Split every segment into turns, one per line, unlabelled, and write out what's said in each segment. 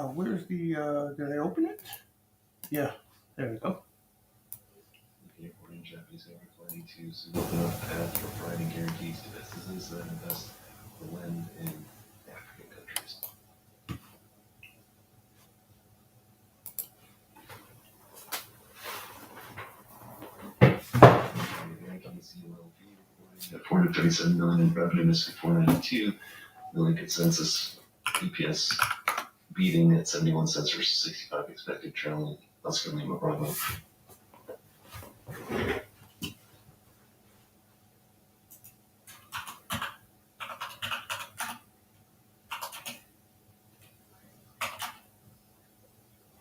Where's the, did I open it? Yeah, there we go.
Looking at in Japanese government planning to open up a path for providing guarantees to businesses that invest or lend in African countries. At $437 million in revenue, missing $492 million consensus, EPS beating at 71 cents versus 65 expected, trailing Oscar Lima Bravo.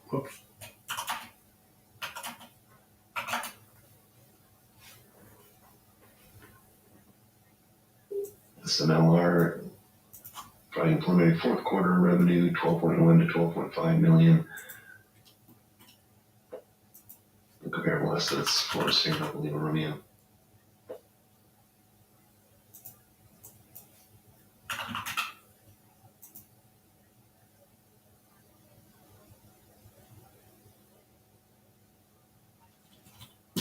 Whoops.
SMLR providing preliminary fourth quarter revenue, 12.1 to 12.5 million. The comparable estimates for STEAMROOM, Lima Romeo.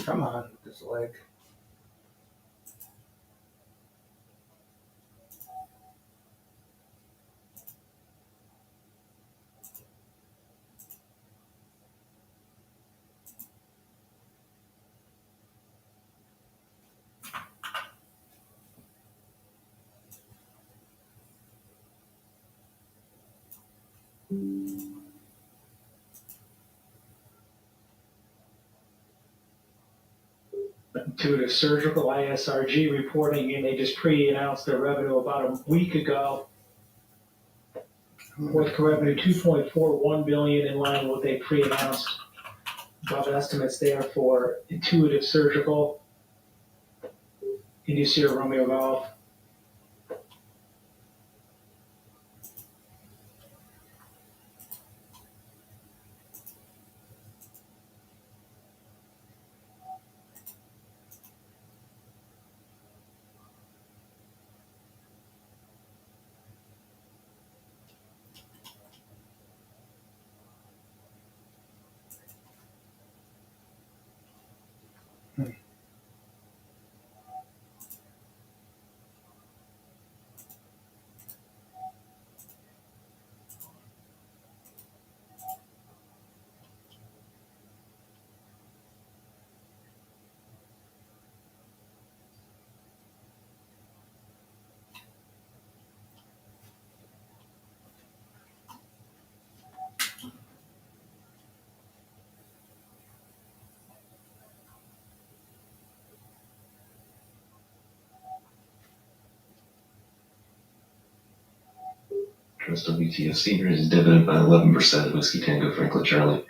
Come on, this leg.
Intuitive Surgical ISRG reporting, and they just pre-announced their revenue about a week ago. Fourth revenue 2.41 billion, in line with what they pre-announced. Above estimates there for Intuitive Surgical, India Sierra Romeo Golf.
Trust WTF Senior is dividend by 11%. Whiskey Tango Franklin Charlie.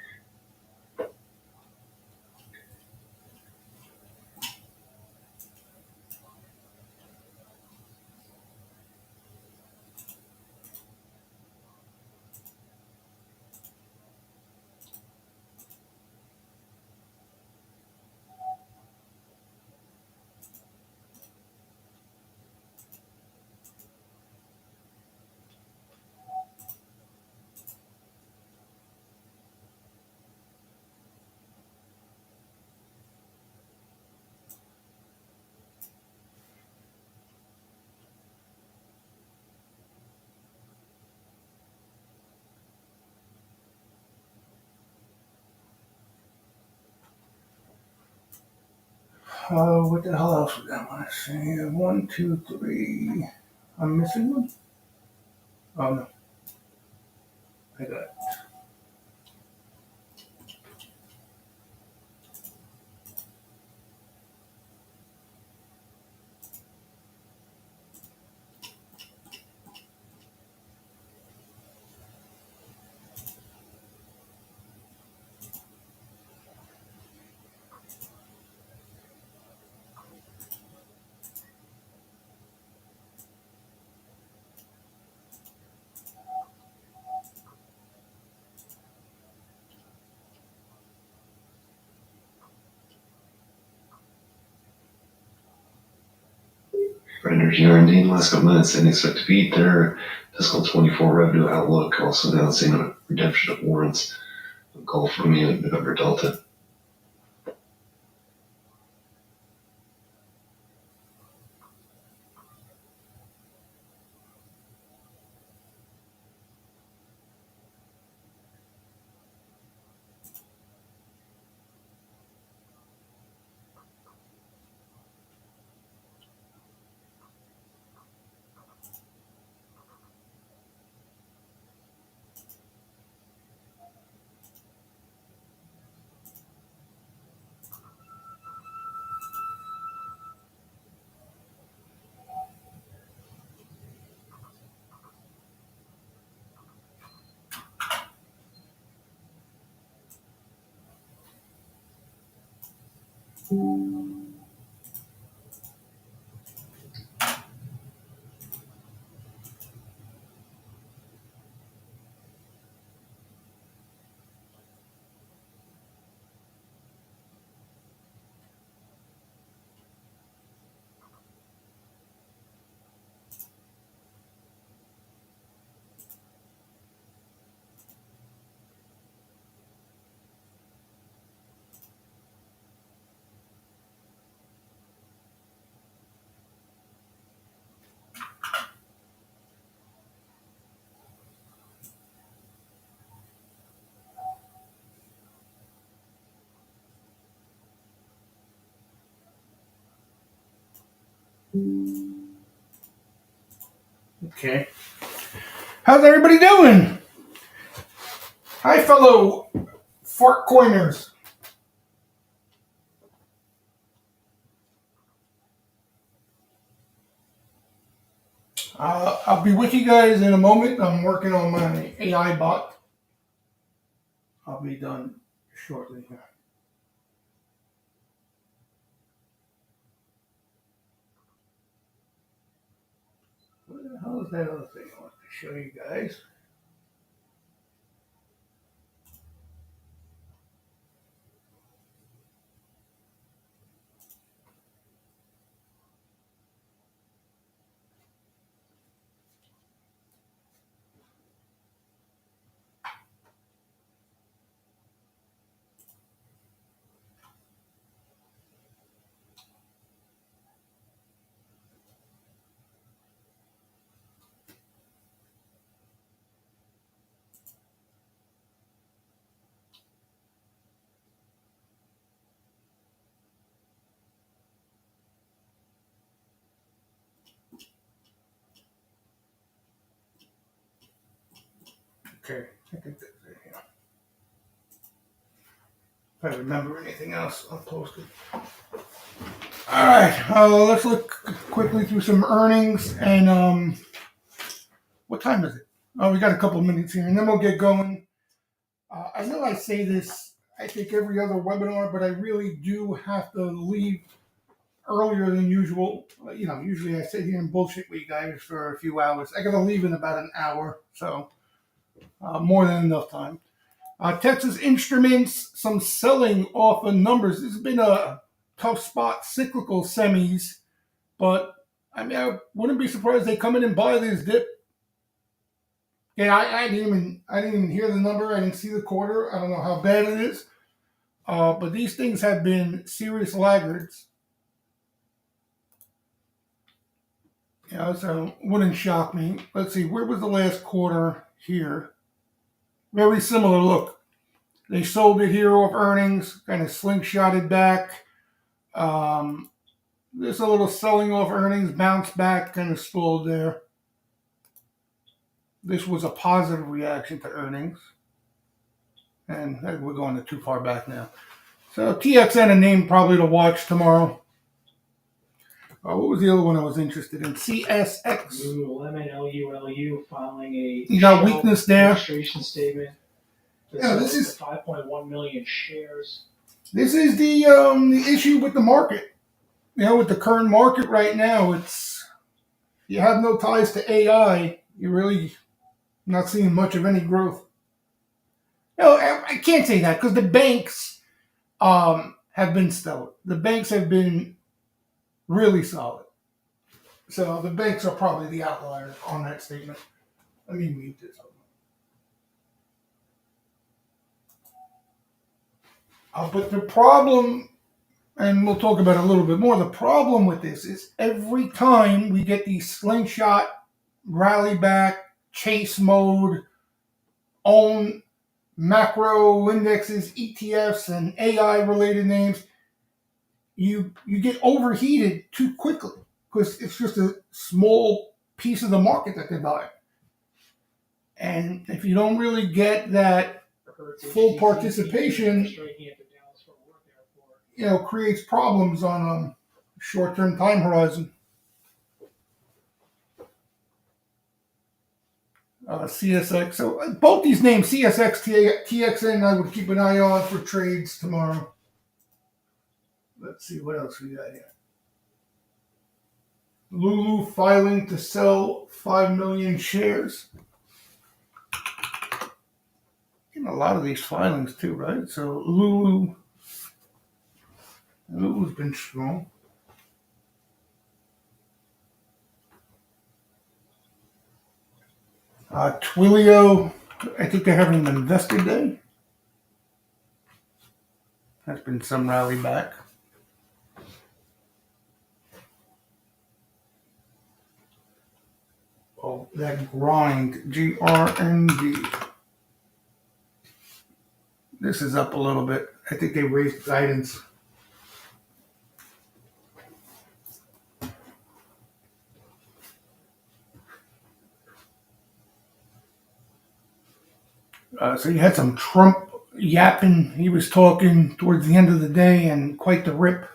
What the hell else would I want to say? 1, 2, 3. I'm missing one? Oh no. I got it.
For Energy R&D in the last couple minutes, they expect to beat their fiscal 24 revenue outlook, also announcing a redemption of warrants on Gulf Romeo and November Delta.
Okay. How's everybody doing? Hi, fellow fart coiners. I'll be with you guys in a moment. I'm working on my AI bot. I'll be done shortly here. What the hell is that other thing I want to show you guys? Okay, I think that's it here. If I remember anything else, I'll post it. All right, let's look quickly through some earnings and what time is it? Oh, we got a couple of minutes here, and then we'll get going. I know I say this, I think every other webinar, but I really do have to leave earlier than usual. Usually I sit here and bullshit with you guys for a few hours. I got to leave in about an hour, so more than enough time. Texas Instruments, some selling off of numbers. This has been a tough spot, cyclical semis, but I mean, I wouldn't be surprised they come in and buy this dip. Yeah, I didn't even hear the number. I didn't see the quarter. I don't know how bad it is, but these things have been serious laggards. So wouldn't shock me. Let's see, where was the last quarter here? Very similar look. They sold it here off earnings, kind of slingshotted back. There's a little selling off earnings, bounced back, kind of stalled there. This was a positive reaction to earnings. And we're going too far back now. So TXN, a name probably to watch tomorrow. What was the other one I was interested in? CSX.
Lululemon, LULU, filing a
You got weakness there.
registration statement.
This is
5.1 million shares.
This is the issue with the market. With the current market right now, you have no ties to AI. You're really not seeing much of any growth. I can't say that because the banks have been stellar. The banks have been really solid. So the banks are probably the outlier on that statement. Let me mute this. But the problem, and we'll talk about it a little bit more, the problem with this is every time we get these slingshot, rally back, chase mode, own macro indexes, ETFs, and AI related names, you get overheated too quickly because it's just a small piece of the market that they're buying. And if you don't really get that full participation, creates problems on a short-term time horizon. CSX. So both these names, CSX, TXN, I would keep an eye on for trades tomorrow. Let's see what else we got here. Lulu filing to sell 5 million shares. A lot of these filings too, right? So Lulu's been strong. Twilio, I think they're having an investor day. That's been some rally back. Oh, that grind, GRND. This is up a little bit. I think they raised guidance. So you had some Trump yapping. He was talking towards the end of the day and quite the rip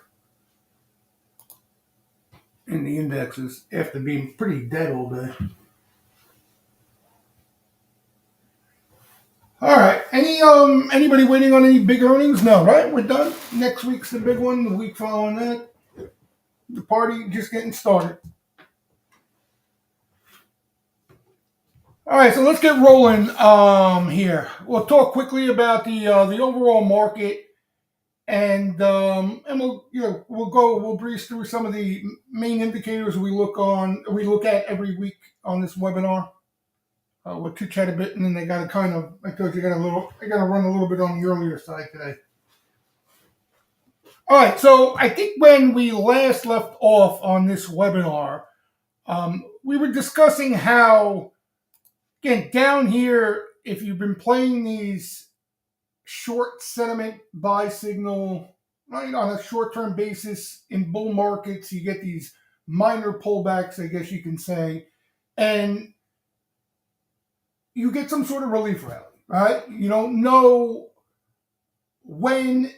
in the indexes after being pretty dead all day. All right. Anybody waiting on any big earnings? No, right? We're done. Next week's the big one. The week following that, the party just getting started. All right, so let's get rolling here. We'll talk quickly about the overall market, and we'll breeze through some of the main indicators we look at every week on this webinar. We'll chit chat a bit, and then I got to run a little bit on the earlier side today. All right, so I think when we last left off on this webinar, we were discussing how, again, down here, if you've been playing these short sentiment buy signal, right, on a short-term basis in bull markets, you get these minor pullbacks, I guess you can say, and you get some sort of relief rally, right? You don't know when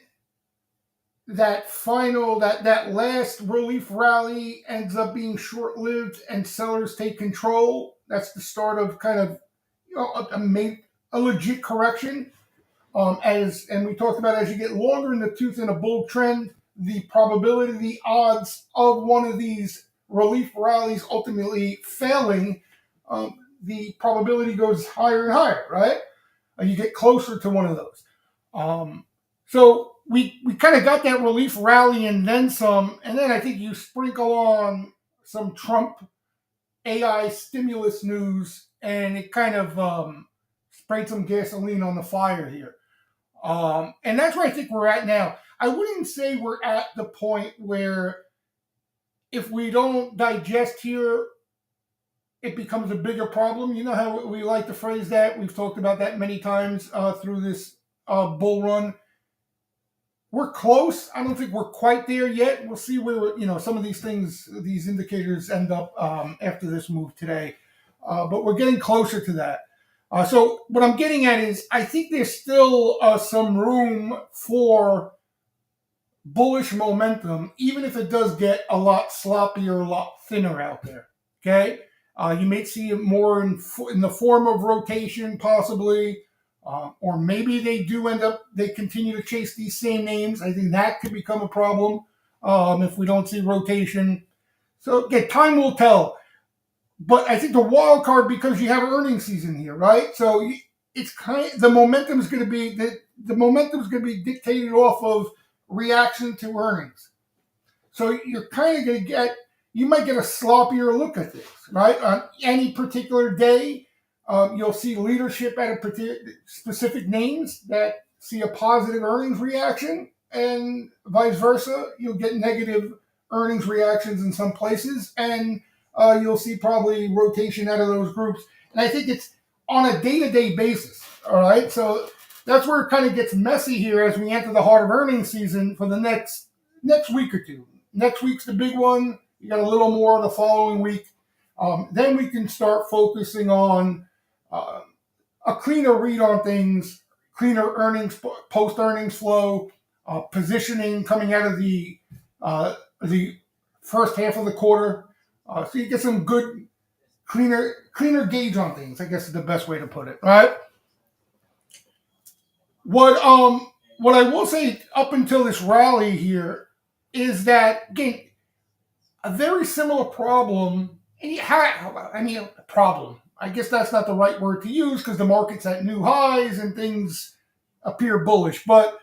that last relief rally ends up being short-lived and sellers take control. That's the start of kind of a legit correction. And we talked about, as you get longer in the tooth in a bull trend, the probability, the odds of one of these relief rallies ultimately failing, the probability goes higher and higher, right? You get closer to one of those. So we kind of got that relief rally and then some, and then I think you sprinkle on some Trump AI stimulus news, and it kind of sprayed some gasoline on the fire here. And that's where I think we're at now. I wouldn't say we're at the point where if we don't digest here, it becomes a bigger problem. You know how we like to phrase that? We've talked about that many times through this bull run. We're close. I don't think we're quite there yet. We'll see where some of these indicators end up after this move today. But we're getting closer to that. So what I'm getting at is I think there's still some room for bullish momentum, even if it does get a lot sloppier, a lot thinner out there. Okay, you may see it more in the form of rotation, possibly, or maybe they continue to chase these same names. I think that could become a problem if we don't see rotation. So again, time will tell. But I think the wild card, because you have earnings season here, right? So it's the momentum is going to be dictated off of reaction to earnings. So you're kind of going to you might get a sloppier look at this, right? On any particular day, You'll see leadership at specific names that see a positive earnings reaction, and vice versa. You'll get negative earnings reactions in some places, and you'll see probably rotation out of those groups. And I think it's on a day-to-day basis. All right, so that's where it kind of gets messy here as we enter the heart of earnings season for the next week or two. Next week's the big one. You got a little more the following week. Then we can start focusing on a cleaner read on things, cleaner earnings, post-earnings flow, positioning coming out of the first half of the quarter. So you get some good, cleaner gauge on things, I guess is the best way to put it, right? What I will say up until this rally here is that, again, a very similar problem. Problem. I guess that's not the right word to use because the market's at new highs and things appear bullish. But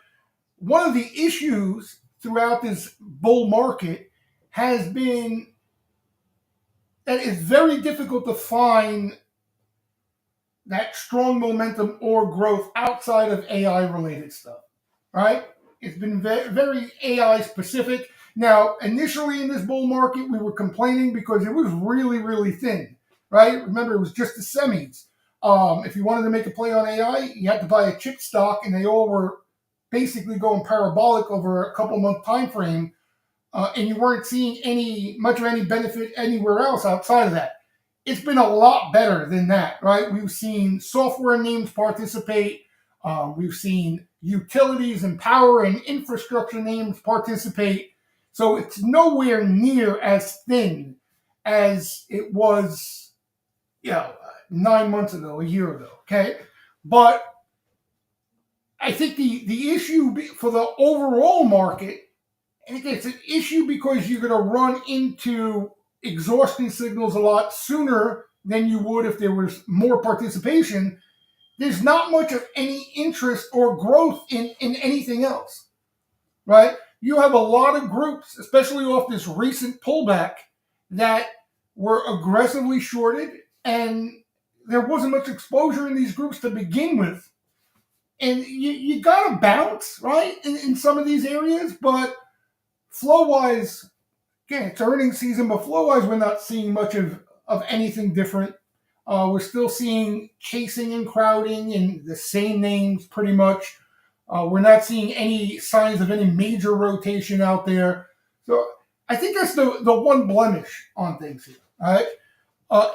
one of the issues throughout this bull market has been that it's very difficult to find that strong momentum or growth outside of AI related stuff, right? It's been very AI specific. Now, initially in this bull market, we were complaining because it was really, really thin, right? Remember, it was just the semis. If you wanted to make a play on AI, you had to buy a chip stock, and they all were basically going parabolic over a couple month time frame, and you weren't seeing much of any benefit anywhere else outside of that. It's been a lot better than that, right? We've seen software names participate. We've seen utilities and power and infrastructure names participate. So it's nowhere near as thin as it was, 9 months ago, a year ago, okay? But I think the issue for the overall market, I think it's an issue because you're going to run into exhaustion signals a lot sooner than you would if there was more participation. There's not much of any interest or growth in anything else, right? You have a lot of groups, especially off this recent pullback, that were aggressively shorted, and there wasn't much exposure in these groups to begin with. And you got to bounce, right, in some of these areas, but flow-wise, again, it's earnings season, but flow-wise, we're not seeing much of anything different. We're still seeing chasing and crowding in the same names pretty much. We're not seeing any signs of any major rotation out there. So I think that's the one blemish on things here, all right?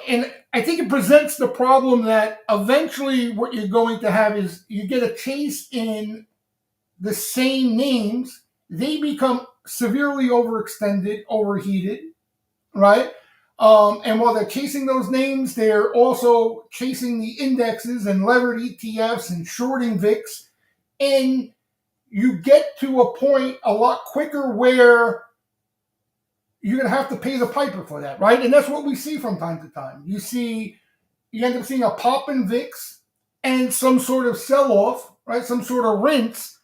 And I think it presents the problem that eventually what you're going to have is you get a chase in the same names. They become severely overextended, overheated, right? And while they're chasing those names, they're also chasing the indexes and levered ETFs and shorting VIX. And you get to a point a lot quicker where you're going to have to pay the piper for that, right? And that's what we see from time to time. You end up seeing a pop in VIX and some sort of sell-off, right? Some sort of rinse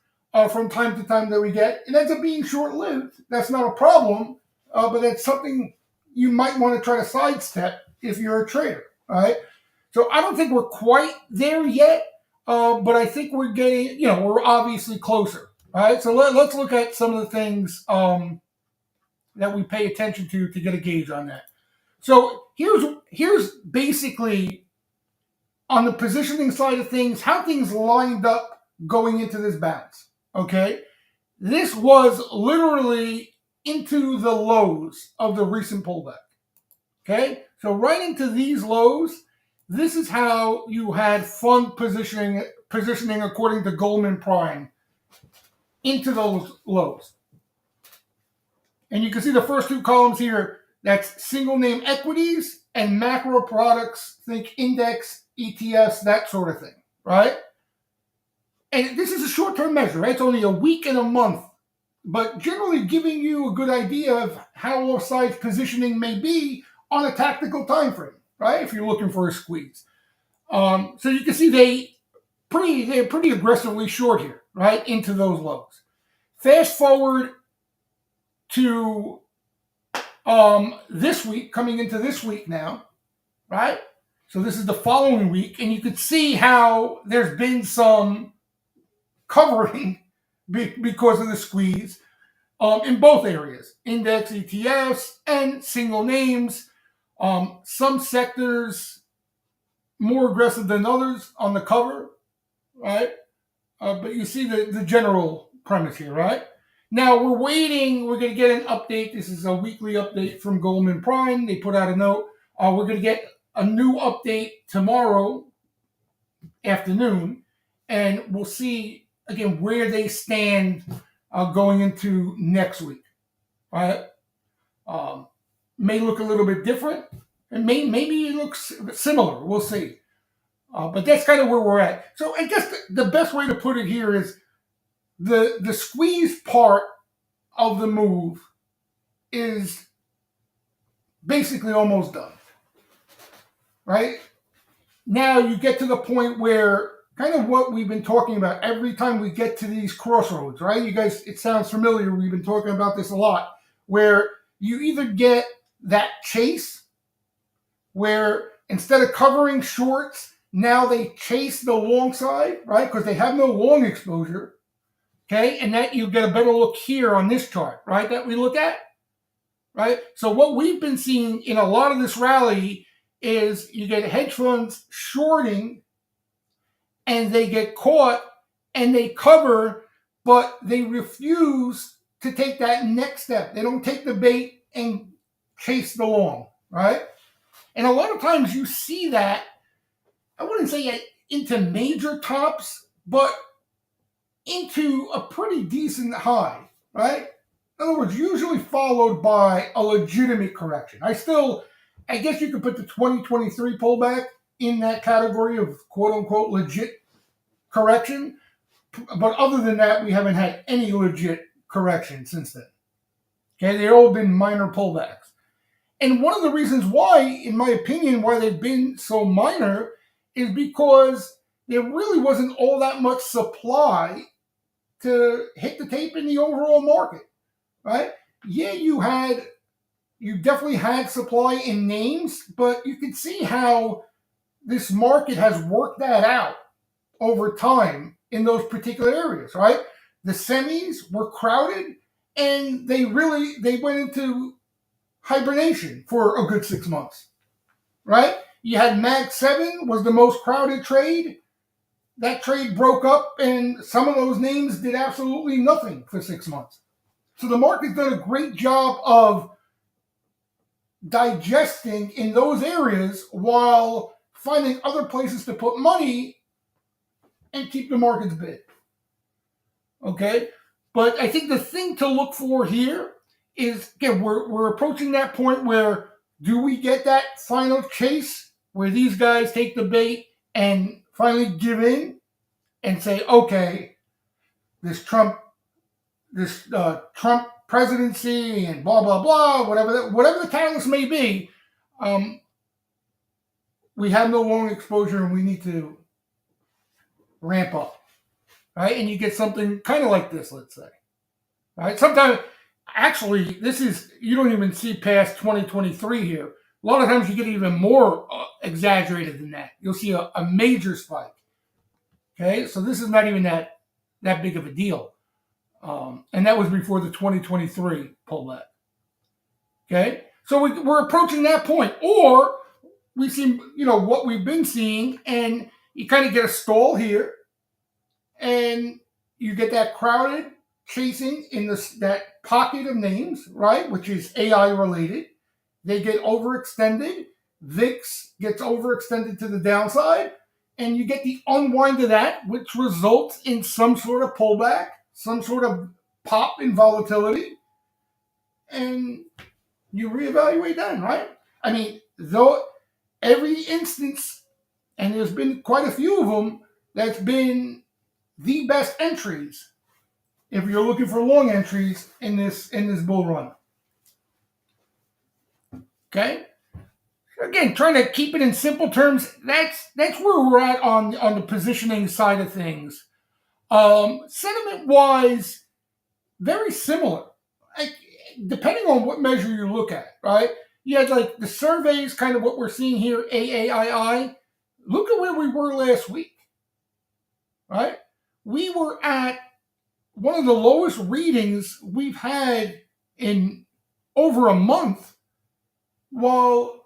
from time to time that we get. It ends up being short-lived. That's not a problem, but that's something you might want to try to sidestep if you're a trader, right? So I don't think we're quite there yet, but I think we're getting, we're obviously closer, right? So let's look at some of the things that we pay attention to get a gauge on that. So here's basically on the positioning side of things, how things lined up going into this bounce, okay? This was literally into the lows of the recent pullback, okay? So right into these lows, this is how you had fund positioning according to Goldman Prime into those lows. And you can see the first two columns here, that's single name equities and macro products, think index, ETFs, that sort of thing, right? And this is a short-term measure, right? It's only a week and a month, but generally giving you a good idea of how offside positioning may be on a tactical time frame, right? If you're looking for a squeeze. So you can see they're pretty aggressively short here, right? Into those lows. Fast forward to this week, coming into this week now, right? So this is the following week, and you could see how there's been some covering because of the squeeze in both areas, index ETFs and single names. Some sectors more aggressive than others on the cover, right? But you see the general premise here, right? Now we're waiting. We're going to get an update. This is a weekly update from Goldman Prime. They put out a note. We're going to get a new update tomorrow afternoon, and we'll see again where they stand going into next week. Right? May look a little bit different, and maybe it looks similar. We'll see. But that's kind of where we're at. So I guess the best way to put it here is the squeeze part of the move is basically almost done. Right? Now you get to the point where kind of what we've been talking about every time we get to these crossroads, right? You guys, it sounds familiar. We've been talking about this a lot, where you either get that chase where instead of covering shorts, now they chase the long side, right? Because they have no long exposure. Okay, and that you get a better look here on this chart, right? That we look at, right? So what we've been seeing in a lot of this rally is you get hedge funds shorting and they get caught and they cover, but they refuse to take that next step. They don't take the bait and chase the long, right? And a lot of times you see that, I wouldn't say into major tops, but into a pretty decent high, right? In other words, usually followed by a legitimate correction. I guess you could put the 2023 pullback in that category of quote unquote legit correction. But other than that, we haven't had any legit correction since then. Okay, they've all been minor pullbacks. And one of the reasons why, in my opinion, why they've been so minor is because there really wasn't all that much supply to hit the tape in the overall market, right? Yeah, you definitely had supply in names, but you can see how this market has worked that out over time in those particular areas, right? The semis were crowded and they went into hibernation for a good 6 months, right? You had Mag 7 was the most crowded trade. That trade broke up and some of those names did absolutely nothing for 6 months. So the market's done a great job of digesting in those areas while finding other places to put money and keep the markets bid. Okay? But I think the thing to look for here is, again, we're approaching that point where do we get that final chase where these guys take the bait and finally give in and say, okay, this Trump presidency and blah blah blah, whatever the catalyst may be, we have no long exposure and we need to ramp up, right? And you get something kind of like this, let's say, right? Sometimes, actually, you don't even see past 2023 here. A lot of times you get even more exaggerated than that. You'll see a major spike. Okay, so this is not even that big of a deal. And that was before the 2023 pullback. Okay, so we're approaching that point. Or we see, what we've been seeing, and you kind of get a stall here, and you get that crowded chasing in that pocket of names, right, which is AI related. They get overextended. VIX gets overextended to the downside, and you get the unwind of that, which results in some sort of pullback, some sort of pop in volatility, and you reevaluate then, right? I mean, though every instance, and there's been quite a few of them, that's been the best entries if you're looking for long entries in this bull run. Okay? Again, trying to keep it in simple terms, that's where we're at on the positioning side of things. Sentiment-wise, very similar. Depending on what measure you look at, right? you had like the surveys, kind of what we're seeing here, AAII. Look at where we were last week, right? We were at one of the lowest readings we've had in over a month, while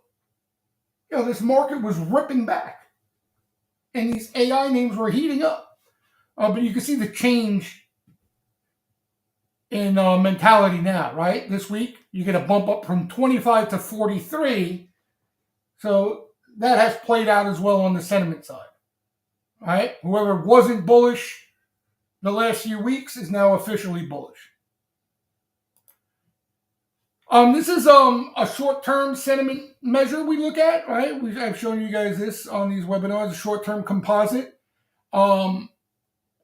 this market was ripping back, and these AI names were heating up. But you can see the change in mentality now, right? This week, you get a bump up from 25 to 43. So that has played out as well on the sentiment side, right? Whoever wasn't bullish the last few weeks is now officially bullish. This is a short-term sentiment measure we look at, right? I've shown you guys this on these webinars, a short-term composite.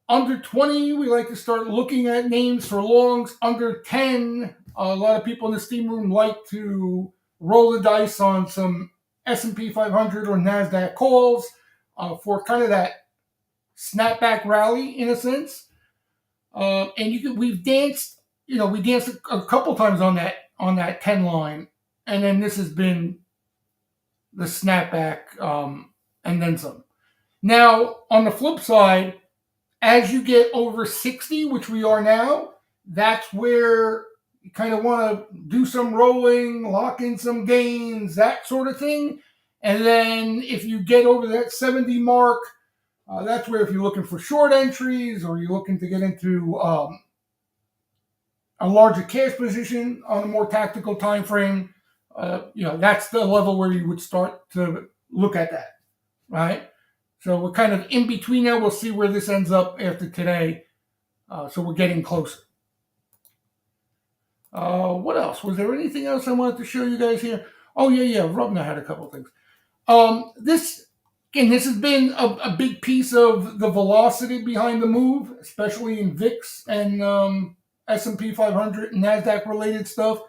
Under 20, we like to start looking at names for longs. Under 10, a lot of people in the steam room like to roll the dice on some S&P 500 or NASDAQ calls for kind of that snapback rally in a sense. And we've danced, we danced a couple times on that 10 line, and then this has been the snapback and then some. Now, on the flip side, as you get over 60, which we are now, that's where you kind of want to do some rolling, lock in some gains, that sort of thing. And then if you get over that 70 mark, that's where if you're looking for short entries or you're looking to get into a larger cash position on a more tactical time frame, that's the level where you would start to look at that, right? So we're kind of in between there. We'll see where this ends up after today. So we're getting closer. What else? Was there anything else I wanted to show you guys here? Oh, yeah. Rubna had a couple of things. This has been a big piece of the velocity behind the move, especially in VIX and S&P 500 and NASDAQ related stuff.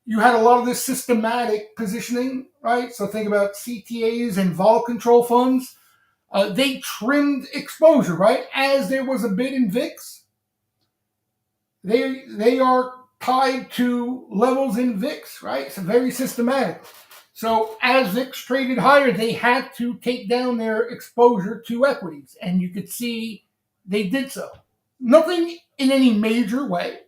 You had a lot of this systematic positioning, right? So think about CTAs and vol control funds. They trimmed exposure, right? As there was a bid in VIX, they are tied to levels in VIX, right? It's very systematic. So as VIX traded higher, they had to take down their exposure to equities, and you could see they did so. Nothing in any major way,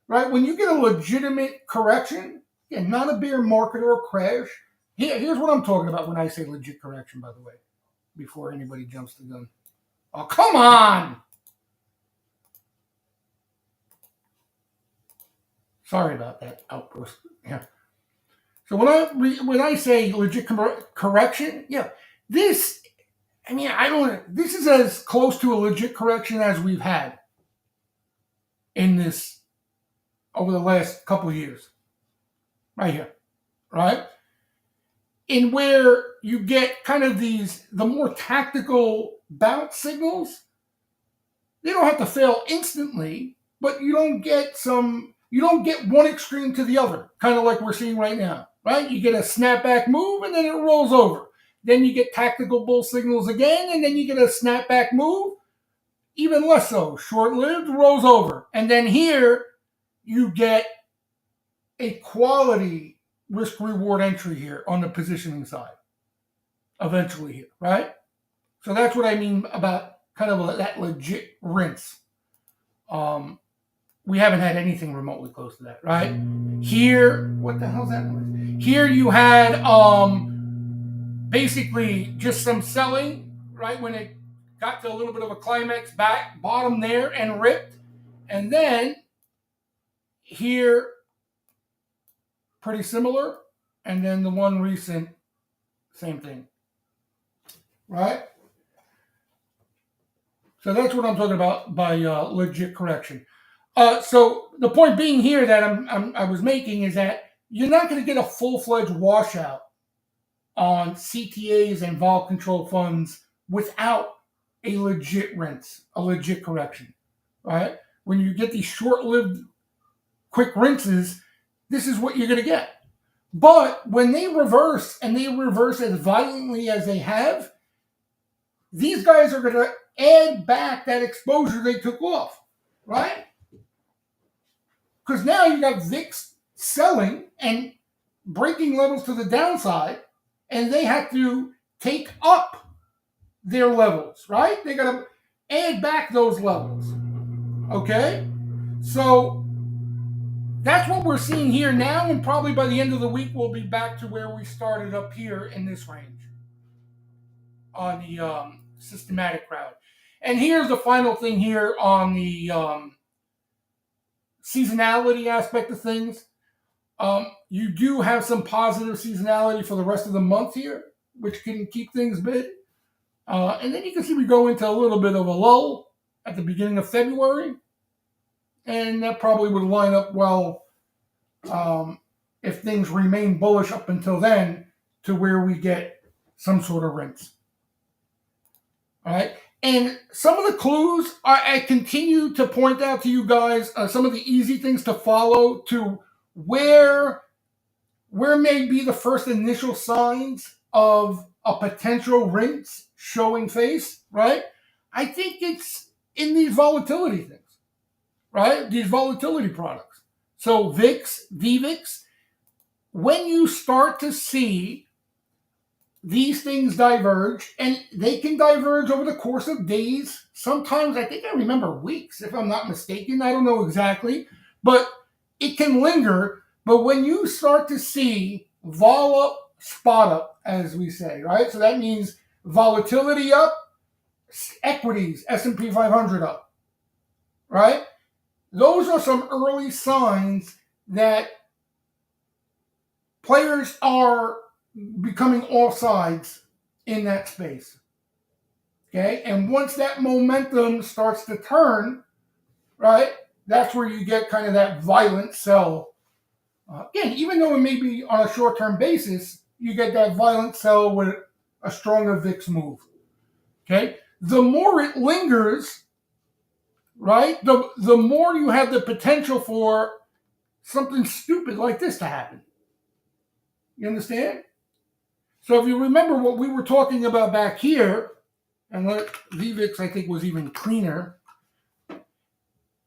right? When you get a legitimate correction, again, not a bear market or a crash. Here's what I'm talking about when I say legit correction, by the way, before anybody jumps the gun. Oh, come on! Sorry about that outburst. Yeah. So when I say legit correction, this is as close to a legit correction as we've had in this over the last couple of years. Right here, right? In where you get kind of the more tactical bounce signals, they don't have to fail instantly, but you don't get one extreme to the other, kind of like we're seeing right now, right? You get a snapback move and then it rolls over. Then you get tactical bull signals again, and then you get a snapback move, even less so, short-lived, rolls over. And then here you get a quality risk-reward entry here on the positioning side, eventually here, right? So that's what I mean about kind of that legit rinse. We haven't had anything remotely close to that, right? Here, what the hell's that noise? Here you had basically just some selling, right? When it got to a little bit of a climax back, bottom there and ripped. And then here, pretty similar. And then the one recent, same thing, right? So that's what I'm talking about by legit correction. So the point being here that I was making is that you're not going to get a full-fledged washout on CTAs and vol control funds without a legit rinse, a legit correction, right? When you get these short-lived quick rinses, this is what you're going to get. But when they reverse, and they reverse as violently as they have, these guys are going to add back that exposure they took off, right? Because now you got VIX selling, and breaking levels to the downside, and they have to take up their levels, right? They got to add back those levels. Okay? So that's what we're seeing here now, and probably by the end of the week, we'll be back to where we started up here in this range on the systematic crowd. And here's the final thing here on the seasonality aspect of things. You do have some positive seasonality for the rest of the month here, which can keep things bid. And then you can see we go into a little bit of a lull at the beginning of February. And that probably would line up well if things remain bullish up until then to where we get some sort of rinse. All right. And some of the clues, I continue to point out to you guys some of the easy things to follow to where may be the first initial signs of a potential rinse showing face, right? I think it's in these volatility things, right? These volatility products. So VIX, VVIX, when you start to see these things diverge, and they can diverge over the course of days. Sometimes, I think I remember weeks, if I'm not mistaken. I don't know exactly, but it can linger. But when you start to see vol up, spot up, as we say, right? So that means volatility up, equities, S&P 500 up, right? Those are some early signs that players are becoming offsides in that space. Okay, and once that momentum starts to turn, right, that's where you get kind of that violent sell. Again, even though it may be on a short-term basis, you get that violent sell with a stronger VIX move. Okay, the more it lingers, right, the more you have the potential for something stupid like this to happen. You understand? So if you remember what we were talking about back here, and VVIX I think was even cleaner,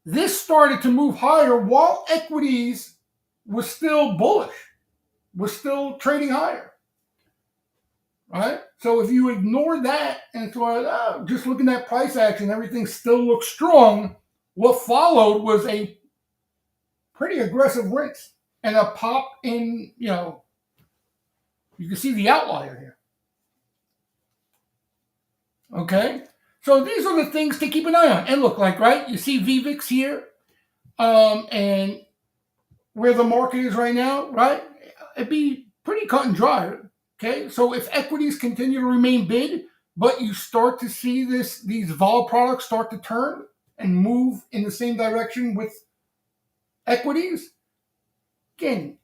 this started to move higher while equities was still bullish, was still trading higher, right? So if you ignore that and thought, just looking at price action, everything still looks strong, what followed was a pretty aggressive rinse and a pop in, you can see the outlier here. Okay, so these are the things to keep an eye on. And look, right, you see VVIX here, and where the market is right now, right? It'd be pretty cut and dry. Okay, so if equities continue to remain bid, but you start to see these vol products start to turn and move in the same direction with equities, again,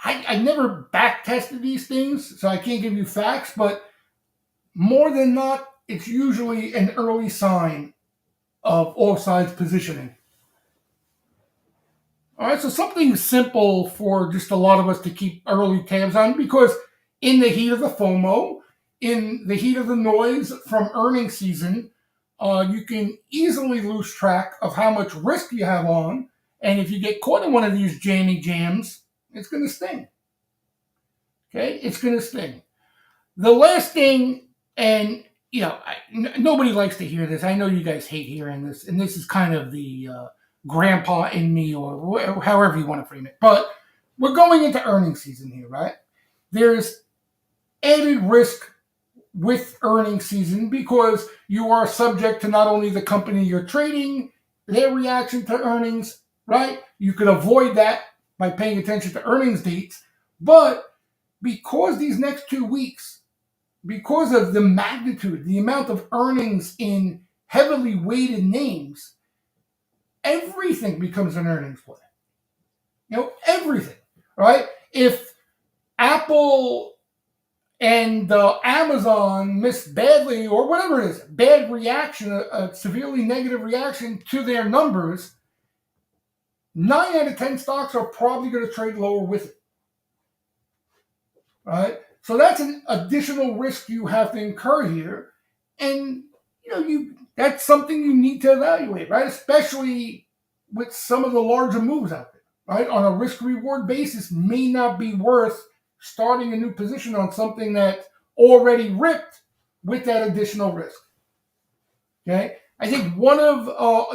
I never back tested these things, so I can't give you facts, but more than not, it's usually an early sign of offsides positioning. All right, so something simple for just a lot of us to keep early tabs on, because in the heat of the FOMO, in the heat of the noise from earnings season, you can easily lose track of how much risk you have on. And if you get caught in one of these jammy jams, it's going to sting. Okay, it's going to sting. The last thing, and nobody likes to hear this. I know you guys hate hearing this, and this is kind of the grandpa in me, or however you want to frame it. But we're going into earnings season here, right? There's added risk with earnings season because you are subject to not only the company you're trading, their reaction to earnings, right? You could avoid that by paying attention to earnings dates, but because these next 2 weeks, because of the magnitude, the amount of earnings in heavily weighted names, everything becomes an earnings play. Everything, right? If Apple and Amazon miss badly, or whatever it is, bad reaction, a severely negative reaction to their numbers, 9 out of 10 stocks are probably going to trade lower with it, right? So that's an additional risk you have to incur here, and that's something you need to evaluate, right? Especially with some of the larger moves out there, right, on a risk reward basis may not be worth starting a new position on something that already ripped with that additional risk. Okay, I think one of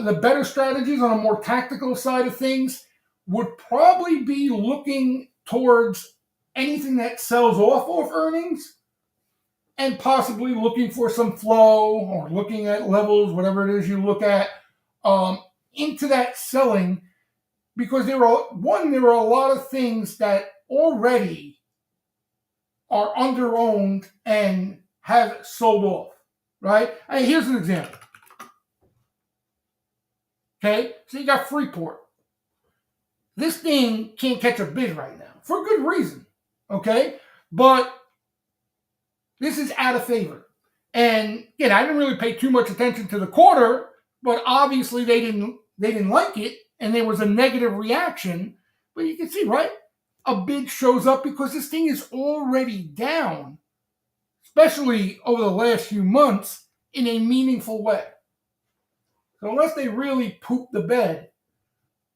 the better strategies on a more tactical side of things would probably be looking towards anything that sells off earnings and possibly looking for some flow or looking at levels, whatever it is you look at, into that selling, because there are a lot of things that already are under-owned and have sold off, right? And here's an example. Okay, so you got Freeport. This thing can't catch a bid right now for good reason. Okay, but this is out of favor. And again, I didn't really pay too much attention to the quarter, but obviously they didn't like it, and there was a negative reaction. But you can see, right? A bid shows up because this thing is already down, especially over the last few months, in a meaningful way. So unless they really poop the bed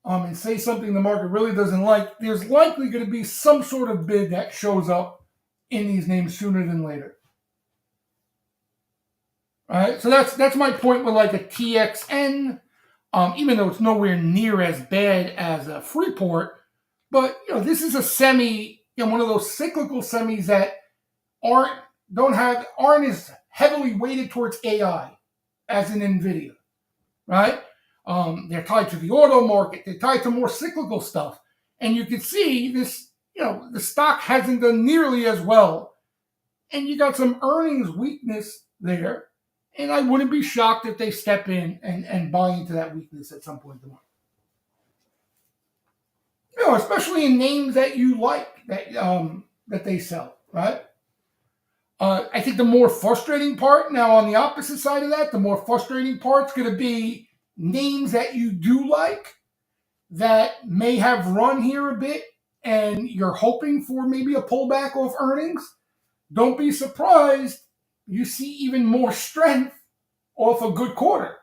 and say something the market really doesn't like, there's likely going to be some sort of bid that shows up in these names sooner than later. All right, so that's my point with like a TXN, even though it's nowhere near as bad as a Freeport. But this is a semi, one of those cyclical semis that aren't as heavily weighted towards AI as in Nvidia, right? They're tied to the auto market. They're tied to more cyclical stuff, and you can see this. The stock hasn't done nearly as well, and you got some earnings weakness there. And I wouldn't be shocked if they step in and buy into that weakness at some point tomorrow. Especially in names that you like that they sell, right? I think the more frustrating part, now on the opposite side of that, the more frustrating part's going to be names that you do like that may have run here a bit and you're hoping for maybe a pullback off earnings. Don't be surprised you see even more strength off a good quarter.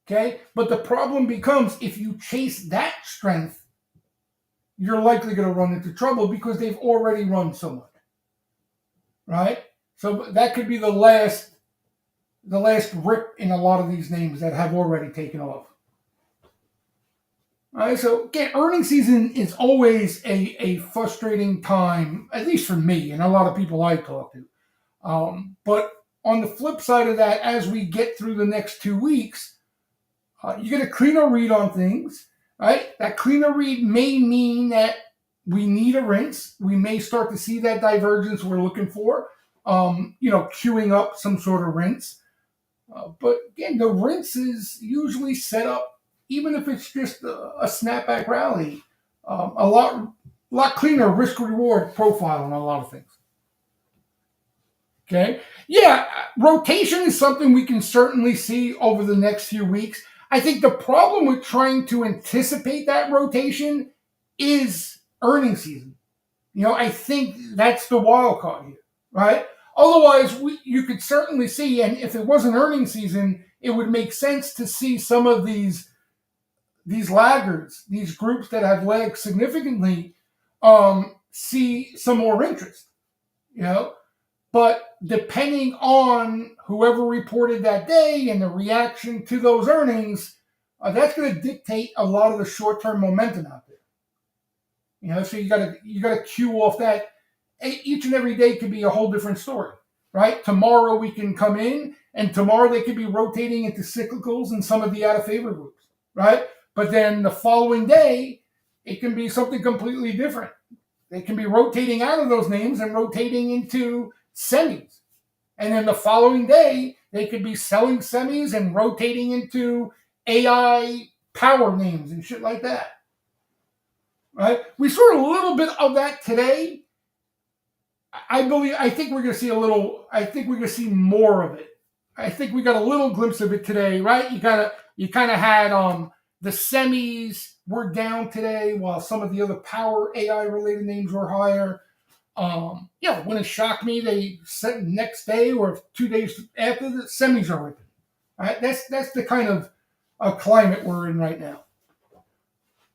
Okay? But the problem becomes if you chase that strength, you're likely going to run into trouble because they've already run so much. Right? So that could be the last rip in a lot of these names that have already taken off. All right, so again, earnings season is always a frustrating time, at least for me and a lot of people I talk to. But on the flip side of that, as we get through the next 2 weeks, you get a cleaner read on things, right? That cleaner read may mean that we need a rinse. We may start to see that divergence we're looking for, queuing up some sort of rinse. But again, the rinse is usually set up, even if it's just a snapback rally, a lot cleaner risk-reward profile on a lot of things. Okay? Yeah, rotation is something we can certainly see over the next few weeks. I think the problem with trying to anticipate that rotation is earnings season. I think that's the wild card here, right? Otherwise, you could certainly see, and if it wasn't earnings season, it would make sense to see some of these laggards, these groups that have lagged significantly, see some more interest, But depending on whoever reported that day and the reaction to those earnings, that's going to dictate a lot of the short-term momentum out there. So you got to cue off that. Each and every day could be a whole different story, right? Tomorrow we can come in, and tomorrow they could be rotating into cyclicals and some of the out-of-favor groups, right? But then the following day, it can be something completely different. They can be rotating out of those names and rotating into semis. And then the following day, they could be selling semis and rotating into AI power names and shit like that. Right? We saw a little bit of that today. I think we're going to see more of it. I think we got a little glimpse of it today, right? You kind of had the semis were down today while some of the other power AI related names were higher. When it shocked me, they said next day or 2 days after the semis are ripping. All right, that's the kind of climate we're in right now.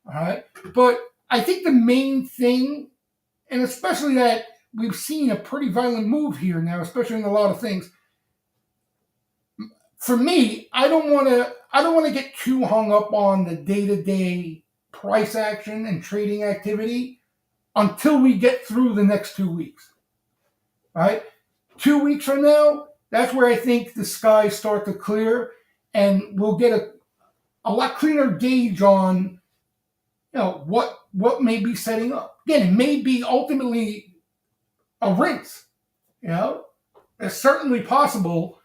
All right, but I think the main thing, and especially that we've seen a pretty violent move here now, especially in a lot of things. For me, I don't want to get too hung up on the day-to-day price action and trading activity until we get through the next 2 weeks. Right? 2 weeks from now, that's where I think the skies start to clear, and we'll get a lot cleaner gauge on, what may be setting up. Again, it may be ultimately a rinse. It's certainly possible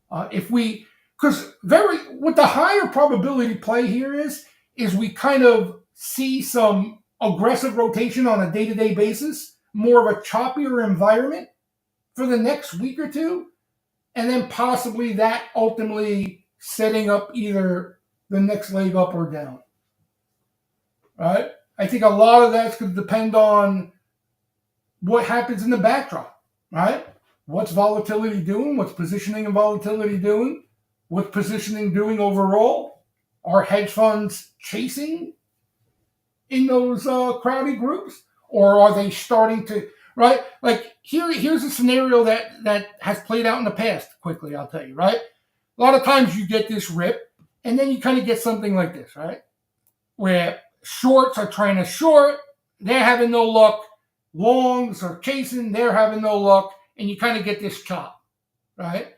because what the higher probability play here is we kind of see some aggressive rotation on a day-to-day basis, more of a choppier environment for the next week or two, and then possibly that ultimately setting up either the next leg up or down. Right? I think a lot of that's going to depend on what happens in the backdrop. Right? What's volatility doing? What's positioning and volatility doing? What's positioning doing overall? Are hedge funds chasing in those crowded groups? Or are they starting to, right? Like here's a scenario that has played out in the past quickly, I'll tell you, right? A lot of times you get this rip, and then you kind of get something like this, right? Where shorts are trying to short, they're having no luck. Longs are chasing, they're having no luck. And you kind of get this chop, right?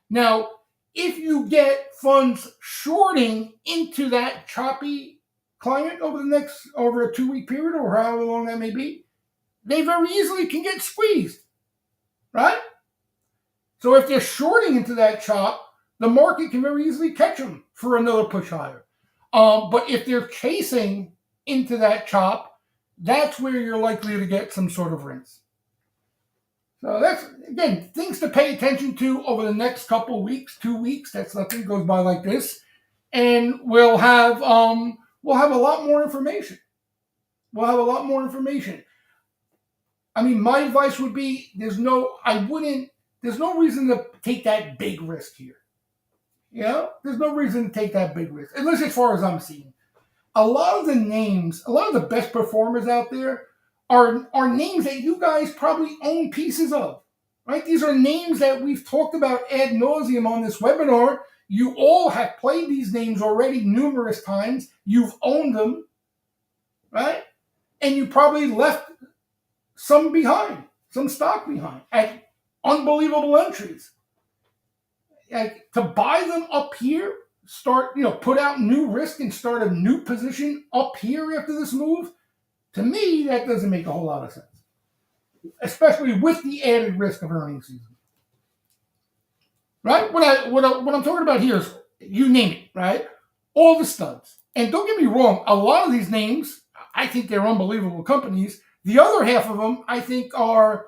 Now, if you get funds shorting into that choppy climate over a 2-week period or however long that may be, they very easily can get squeezed, right? So if they're shorting into that chop, the market can very easily catch them for another push higher. But if they're chasing into that chop, that's where you're likely to get some sort of rinse. So that's, again, things to pay attention to over the next couple of weeks, 2 weeks. That's nothing goes by like this, and we'll have a lot more information. I mean, my advice would be there's no reason to take that big risk here. There's no reason to take that big risk, at least as far as I'm seeing. A lot of the best performers out there are names that you guys probably own pieces of, right? These are names that we've talked about ad nauseum on this webinar. You all have played these names already numerous times. You've owned them, right? And you probably left some stock behind at unbelievable entries. To buy them up here, put out new risk and start a new position up here after this move, to me, that doesn't make a whole lot of sense, especially with the added risk of earnings season. Right? What I'm talking about here is, you name it, right? All the studs. And don't get me wrong, a lot of these names, I think they're unbelievable companies. The other half of them, I think, are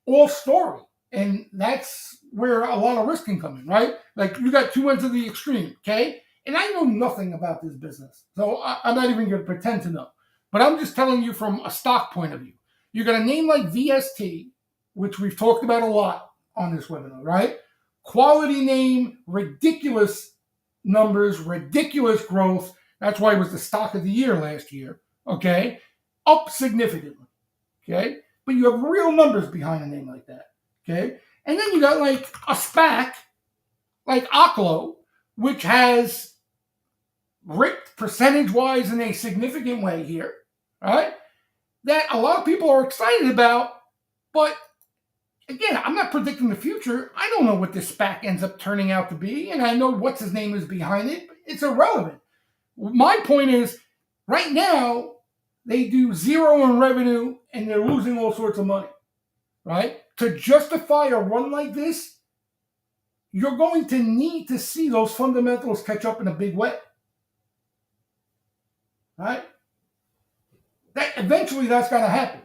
all story. And that's where a lot of risk can come in, right? Like, you got two ends of the extreme, okay? And I know nothing about this business, so I'm not even going to pretend to know. But I'm just telling you from a stock point of view. You got a name like VST, which we've talked about a lot on this webinar, right? Quality name, ridiculous numbers, ridiculous growth. That's why it was the stock of the year last year, okay? Up significantly, okay? But you have real numbers behind a name like that, okay? And then you got like a SPAC, like Oklo, which has ripped percentage-wise in a significant way here, right? That a lot of people are excited about, but again, I'm not predicting the future. I don't know what this SPAC ends up turning out to be, and I know what's his name is behind it, but it's irrelevant. My point is, right now, they do zero in revenue, and they're losing all sorts of money, right? To justify a run like this, you're going to need to see those fundamentals catch up in a big way, right? Eventually, that's going to happen.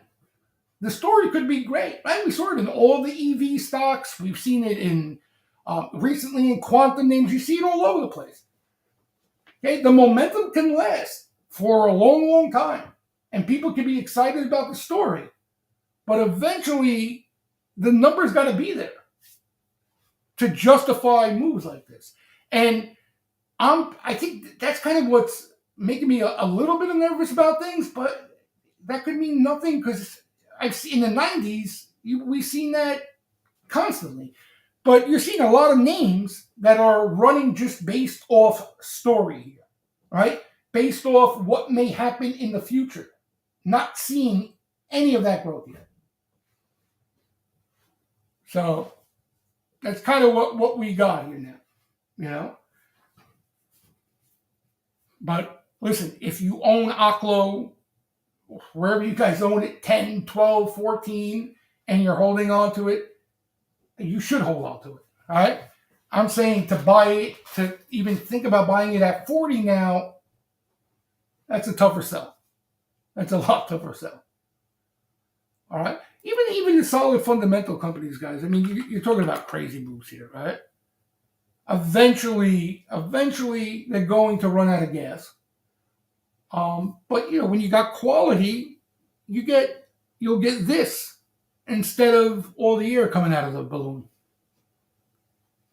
The story could be great, right? We saw it in all the EV stocks. We've seen it in recently in quantum names. You see it all over the place. Okay, the momentum can last for a long, long time, and people can be excited about the story. But eventually, the numbers got to be there to justify moves like this. And I think that's kind of what's making me a little bit nervous about things. But that could mean nothing because I've seen in the 90s, we've seen that constantly. But you're seeing a lot of names that are running just based off story here, right? Based off what may happen in the future. Not seeing any of that growth yet. So that's kind of what we got here now, you know? But listen, if you own Oklo, wherever you guys own it, 10, 12, 14, and you're holding on to it, you should hold on to it, all right? I'm saying to buy it, to even think about buying it at 40 now, that's a tougher sell. That's a lot tougher sell. All right? Even the solid fundamental companies, guys, I mean, you're talking about crazy moves here, right? Eventually, they're going to run out of gas. But, when you got quality, you'll get this instead of all the air coming out of the balloon.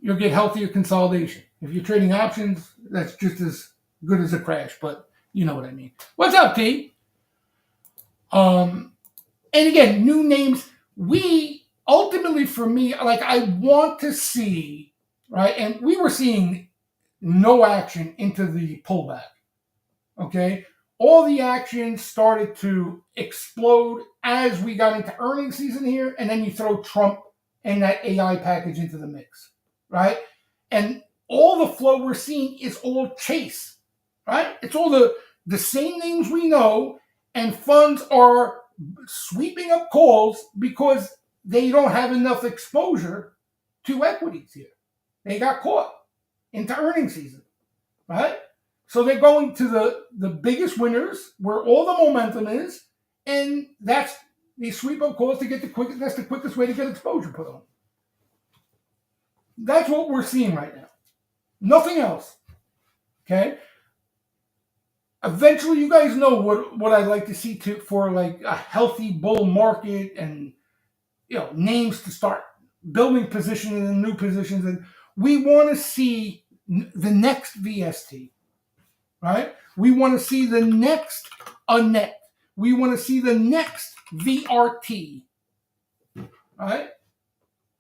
You'll get healthier consolidation. If you're trading options, that's just as good as a crash, but you know what I mean. What's up, T? And again, new names. We ultimately, for me, like I want to see, right? And we were seeing no action into the pullback. Okay, all the action started to explode as we got into earnings season here, and then you throw Trump and that AI package into the mix, right? And all the flow we're seeing is all chase, right? It's all the same names we know, and funds are sweeping up calls because they don't have enough exposure to equities here. They got caught into earnings season, right? So they're going to the biggest winners where all the momentum is, and they sweep up calls to get that's the quickest way to get exposure put on. That's what we're seeing right now. Nothing else. Okay? Eventually, you guys know what I'd like to see for like a healthy bull market and names to start building positions and new positions, and we want to see the next VST, right? We want to see the next Annette. We want to see the next VRT, right?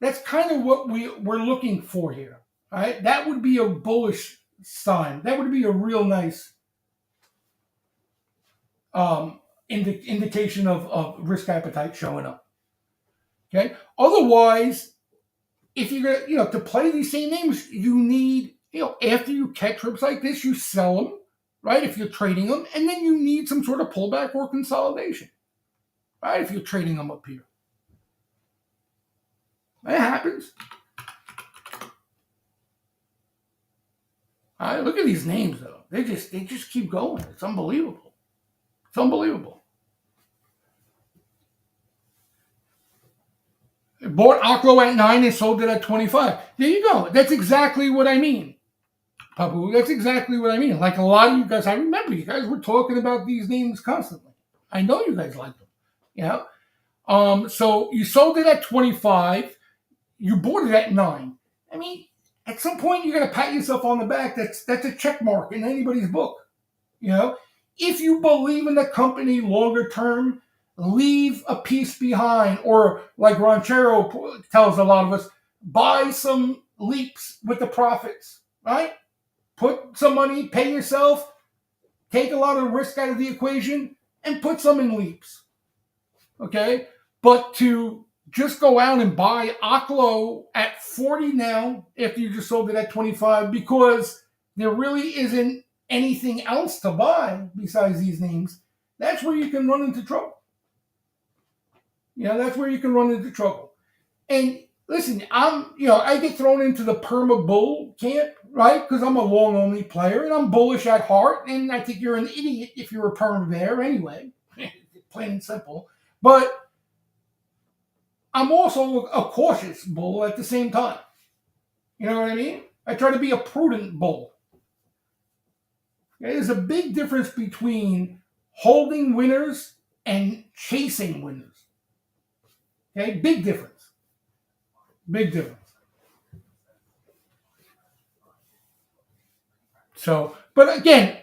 That's kind of what we're looking for here, right? That would be a bullish sign. That would be a real nice indication of risk appetite showing up. Okay. Otherwise, if you're gonna, to play these same names, you need, after you catch rips like this, you sell them, right? If you're trading them, and then you need some sort of pullback or consolidation, right? If you're trading them up here, that happens. All right, look at these names though. They just keep going. It's unbelievable. It's unbelievable. Bought Oklo at 9 and sold it at 25. There you go. That's exactly what I mean, Papu. That's exactly what I mean. Like a lot of you guys, I remember you guys were talking about these names constantly. I know you guys like them. So you sold it at 25. You bought it at 9. I mean, at some point you're gonna pat yourself on the back. That's a check mark in anybody's book. If you believe in the company longer term, leave a piece behind, or like Ranchero tells a lot of us, buy some leaps with the profits, right? Put some money, pay yourself, take a lot of risk out of the equation, and put some in leaps, okay? But to just go out and buy Oklo at 40 now, after you just sold it at 25, because there really isn't anything else to buy besides these names, that's where you can run into trouble. That's where you can run into trouble. And listen, I get thrown into the perma bull camp, right? Because I'm a long only player and I'm bullish at heart. And I think you're an idiot if you're a perma there anyway, plain and simple. But I'm also a cautious bull at the same time. You know what I mean? I try to be a prudent bull. Okay? There's a big difference between holding winners and chasing winners. Okay, big difference. Big difference. So, but again,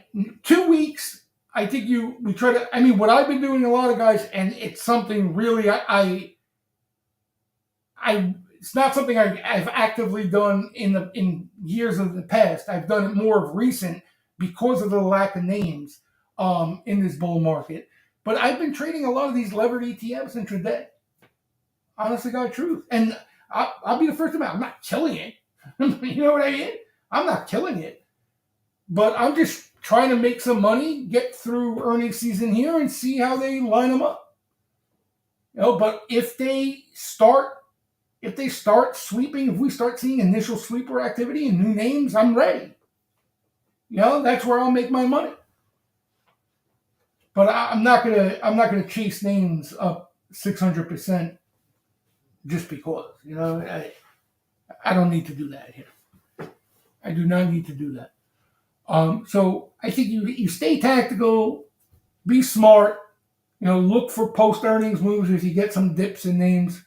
2 weeks, I think we try to. I mean, what I've been doing a lot of guys, and it's something really it's not something I've actively done in years of the past. I've done it more of recent because of the lack of names in this bull market. But I've been trading a lot of these levered ETFs intraday. Honestly, God, truth, and I'll be the first to admit I'm not killing it. You know what I mean? I'm not killing it, but I'm just trying to make some money, get through earnings season here, and see how they line them up. But if they start sweeping, if we start seeing initial sweeper activity and new names, I'm ready. That's where I'll make my money. But I'm not gonna chase names up 600% just because. I don't need to do that here. I do not need to do that. So I think you stay tactical, be smart. Look for post earnings moves if you get some dips in names,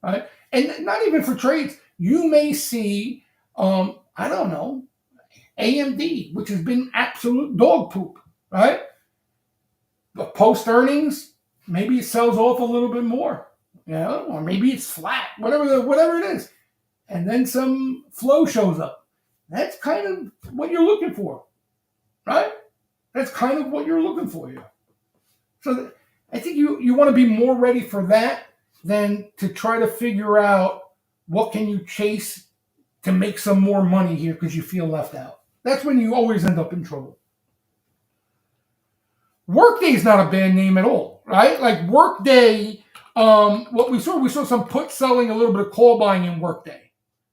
right? And not even for trades. You may see, I don't know, AMD, which has been absolute dog poop, right? But post earnings, maybe it sells off a little bit more, or maybe it's flat, whatever it is, and then some flow shows up. That's kind of what you're looking for, right? That's kind of what you're looking for here. So I think you want to be more ready for that than to try to figure out what can you chase to make some more money here because you feel left out. That's when you always end up in trouble. Workday is not a bad name at all, right? Like Workday, what we saw some put selling, a little bit of call buying in Workday,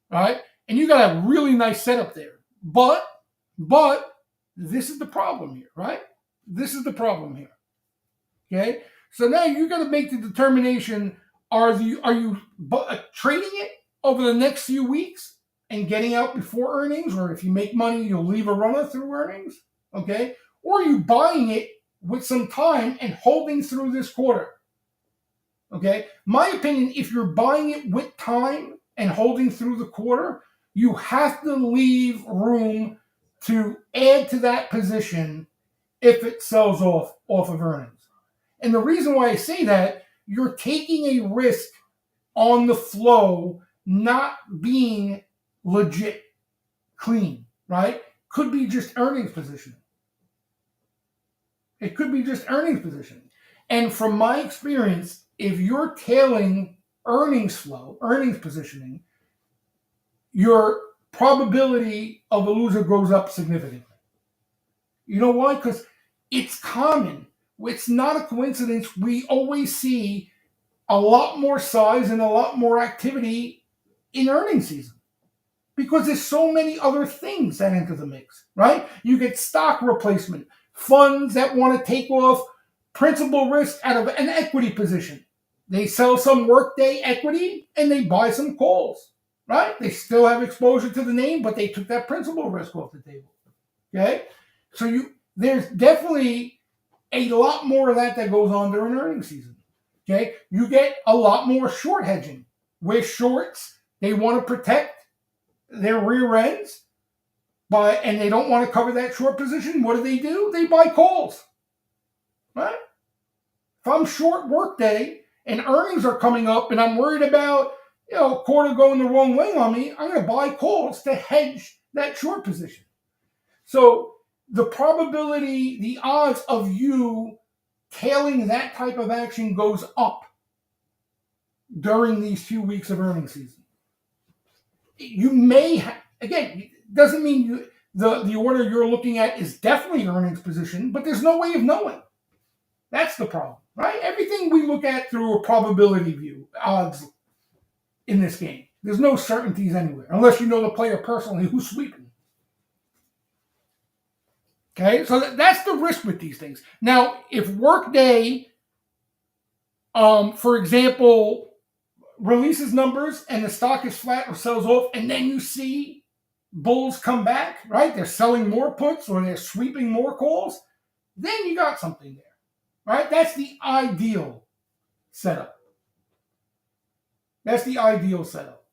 right? And you got a really nice setup there. But this is the problem here, right? This is the problem here. Okay? So now you got to make the determination, are you trading it over the next few weeks and getting out before earnings, or if you make money, you'll leave a runner through earnings, okay? Or are you buying it with some time and holding through this quarter, okay? My opinion, if you're buying it with time and holding through the quarter, you have to leave room to add to that position if it sells off of earnings. And the reason why I say that, you're taking a risk on the flow not being legit, clean, right? Could be just earnings positioning. It could be just earnings positioning. And from my experience, if you're tailing earnings flow, earnings positioning, your probability of a loser goes up significantly. You know why? Because it's common. It's not a coincidence. We always see a lot more size and a lot more activity in earnings season because there's so many other things that enter the mix, right? You get stock replacement, funds that want to take off principal risk out of an equity position. They sell some Workday equity and they buy some calls, right? They still have exposure to the name, but they took that principal risk off the table, okay? So there's definitely a lot more of that goes on during earnings season. Okay, you get a lot more short hedging, where shorts, they want to protect their rear ends, and they don't want to cover that short position. What do? They buy calls, right? If I'm short Workday and earnings are coming up, and I'm worried about quarter going the wrong way on me, I'm going to buy calls to hedge that short position. So the probability, the odds of you tailing that type of action goes up during these few weeks of earnings season. You may, again, doesn't mean the order you're looking at is definitely earnings position, but there's no way of knowing. That's the problem, right? Everything we look at through a probability view, odds in this game. There's no certainties anywhere, unless you know the player personally who's sweeping. Okay, so that's the risk with these things. Now, if Workday, for example, releases numbers and the stock is flat or sells off, and then you see bulls come back, right? They're selling more puts or they're sweeping more calls, then you got something there, right? That's the ideal setup. That's the ideal setup.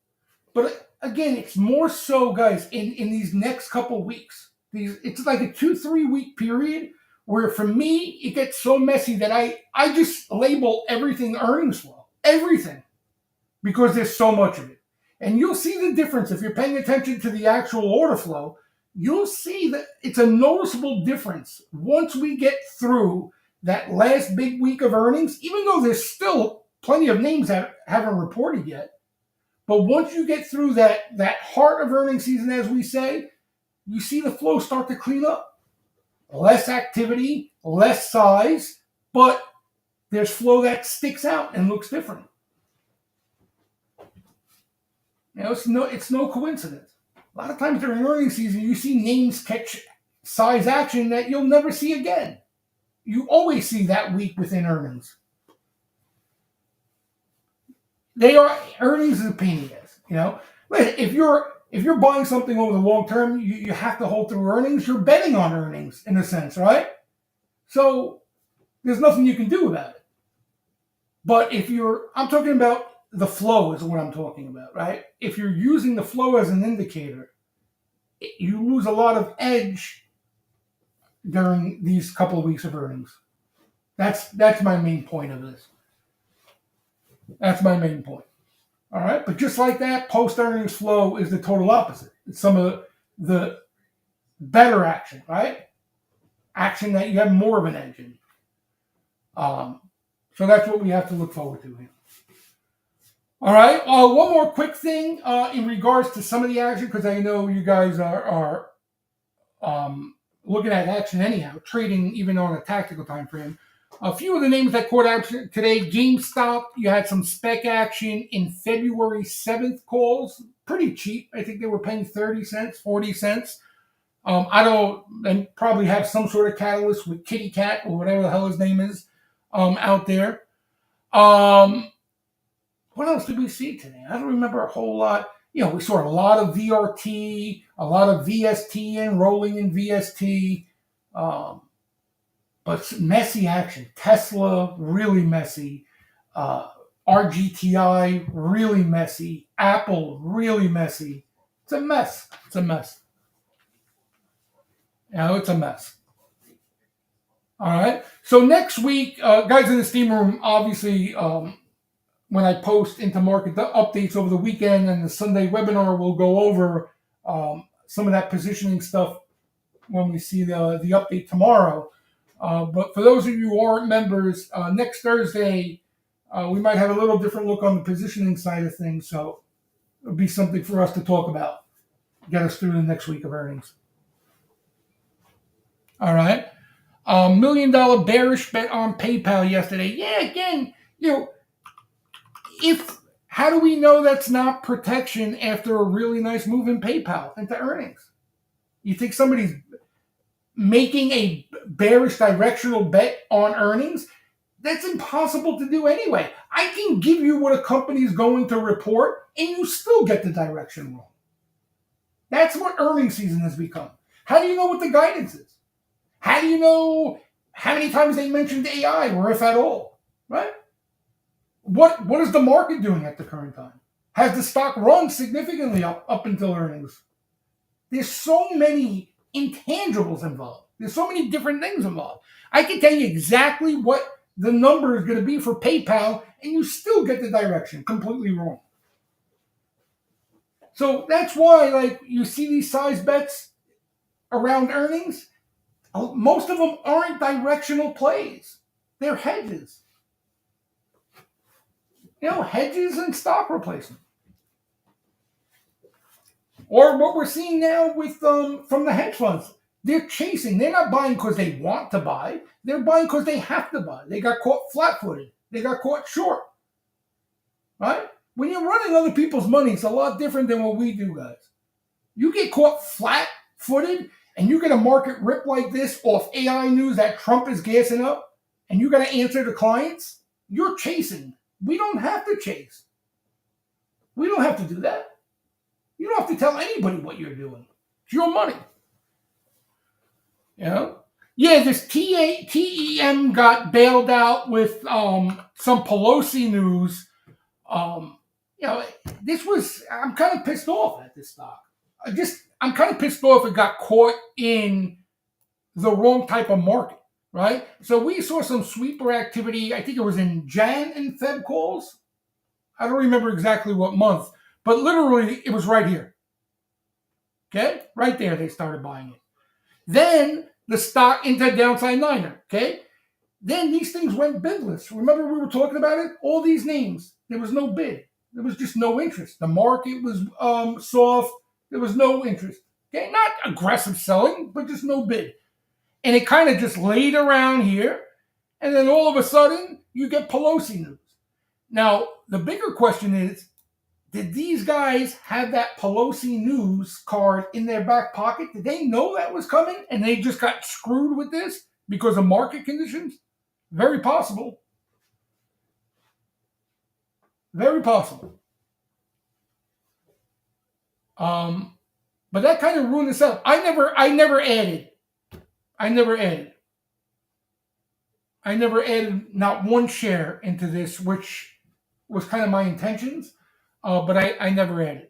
But again, it's more so, guys, in these next couple weeks. It's like a 2-3 week period where for me, it gets so messy that I just label everything earnings flow. Everything. Because there's so much of it. And you'll see the difference. If you're paying attention to the actual order flow, you'll see that it's a noticeable difference once we get through that last big week of earnings, even though there's still plenty of names that haven't reported yet. But once you get through that heart of earnings season, as we say, you see the flow start to clean up. Less activity, less size, but there's flow that sticks out and looks different. You know, it's no coincidence. A lot of times during earnings season, you see names catch size action that you'll never see again. You always see that week within earnings. Earnings is a pain in the ass. You know, if you're buying something over the long term, you have to hold through earnings. You're betting on earnings in a sense, right? So there's nothing you can do about it. But I'm talking about the flow is what I'm talking about, right? If you're using the flow as an indicator, you lose a lot of edge during these couple of weeks of earnings. That's my main point of this. That's my main point. All right, but just like that, post-earnings flow is the total opposite. It's some of the better action, right? Action that you have more of an edge in. So that's what we have to look forward to here. All right, one more quick thing in regards to some of the action, because I know you guys are looking at action anyhow, trading even on a tactical time frame. A few of the names that caught action today: GameStop, you had some spec action in February 7th calls, pretty cheap. I think they were paying 30 cents, 40 cents. And probably have some sort of catalyst with Kitty Cat or whatever the hell his name is out there. What else did we see today? I don't remember a whole lot. You know, we saw a lot of VRT, a lot of VST and rolling in VST. But messy action. Tesla, really messy. RGTI, really messy. Apple, really messy. It's a mess. It's a mess. You know, it's a mess. All right. So next week, guys in the Steam Room, obviously, when I post into market updates over the weekend and the Sunday webinar, we'll go over some of that positioning stuff when we see the update tomorrow. But for those of you who aren't members, next Thursday, we might have a little different look on the positioning side of things. So it'll be something for us to talk about, get us through the next week of earnings. All right. $1 million bearish bet on PayPal yesterday. Yeah, again, you know, how do we know that's not protection after a really nice move in PayPal into earnings? You think somebody's making a bearish directional bet on earnings? That's impossible to do anyway. I can give you what a company is going to report, and you still get the direction wrong. That's what earnings season has become. How do you know what the guidance is? How do you know how many times they mentioned AI, or if at all, right? What is the market doing at the current time? Has the stock run significantly up until earnings? There's so many intangibles involved. There's so many different things involved. I can tell you exactly what the number is going to be for PayPal, and you still get the direction completely wrong. So that's why, like, you see these size bets around earnings. Most of them aren't directional plays. They're hedges. You know, hedges and stock replacement. Or what we're seeing now with from the hedge funds. They're chasing. They're not buying because they want to buy. They're buying because they have to buy. They got caught flat-footed. They got caught short. Right? When you're running other people's money, it's a lot different than what we do, guys. You get caught flat-footed, and you get a market rip like this off AI news that Trump is gassing up, and you got to answer to clients, you're chasing. We don't have to chase. We don't have to do that. You don't have to tell anybody what you're doing. It's your money. You know? Yeah, this TEM got bailed out with some Pelosi news. You know, I'm kind of pissed off at this stock. I'm kind of pissed off it got caught in the wrong type of market. right? So we saw some sweeper activity. I think it was in Jan and Feb calls. I don't remember exactly what month, but literally it was right here. Okay, right there they started buying it. Then the stock into downside liner. Okay, then these things went bidless. Remember we were talking about it? All these names, there was no bid. There was just no interest. The market was soft. There was no interest. Okay, not aggressive selling, but just no bid. And it kind of just laid around here. And then all of a sudden, you get Pelosi news. Now, the bigger question is, did these guys have that Pelosi news card in their back pocket? Did they know that was coming and they just got screwed with this because of market conditions? Very possible. Very possible. But that kind of ruined this up. I never added. I never added not one share into this, which was kind of my intentions, but I never added.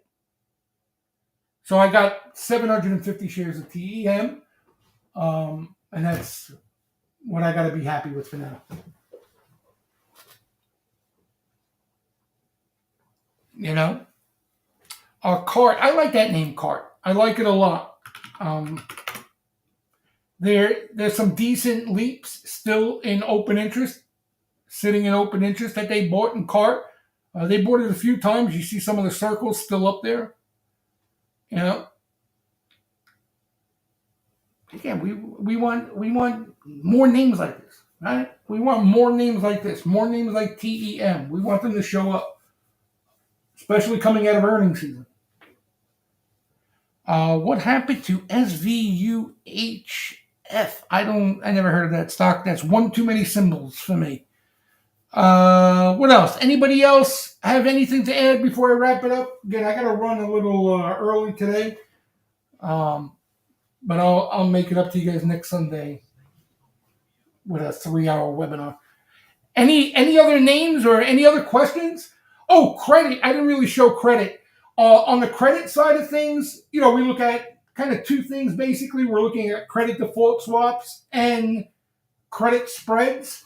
So I got 750 shares of TEM, and that's what I got to be happy with for now. You know, CART. I like that name, CART. I like it a lot. There's some decent leaps still in open interest, sitting in open interest that they bought in CART. They bought it a few times. You see some of the circles still up there. You know, again, we want more names like this, right? We want more names like this, more names like TEM. We want them to show up, especially coming out of earnings season. What happened to SVUHF? I never heard of that stock. That's one too many symbols for me. What else? Anybody else have anything to add before I wrap it up? Again, I got to run a little early today, but I'll make it up to you guys next Sunday with a 3-hour webinar. Any other names or any other questions? Oh, credit. I didn't really show credit. On the credit side of things, we look at kind of two things basically. We're looking at credit default swaps and credit spreads.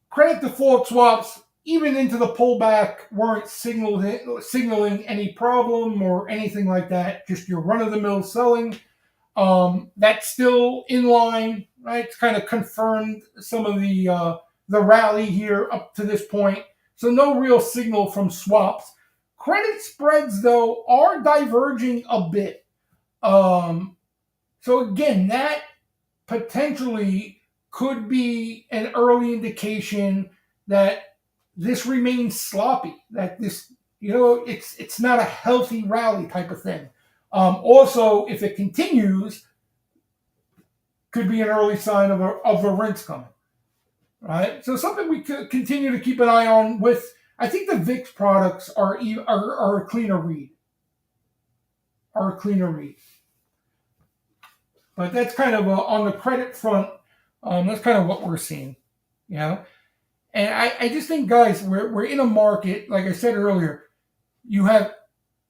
Credit default swaps, even into the pullback, weren't signaling any problem or anything like that. Just your run-of-the-mill selling. That's still in line, right? It's kind of confirmed some of the rally here up to this point. So no real signal from swaps. Credit spreads, though, are diverging a bit. So again, that potentially could be an early indication that this remains sloppy, that this, it's not a healthy rally type of thing. Also, if it continues, could be an early sign of a rinse coming, right? So something we could continue to keep an eye on with. I think the VIX products are a cleaner read. But that's kind of on the credit front. That's kind of what we're seeing, And I just think, guys, we're in a market, like I said earlier. You have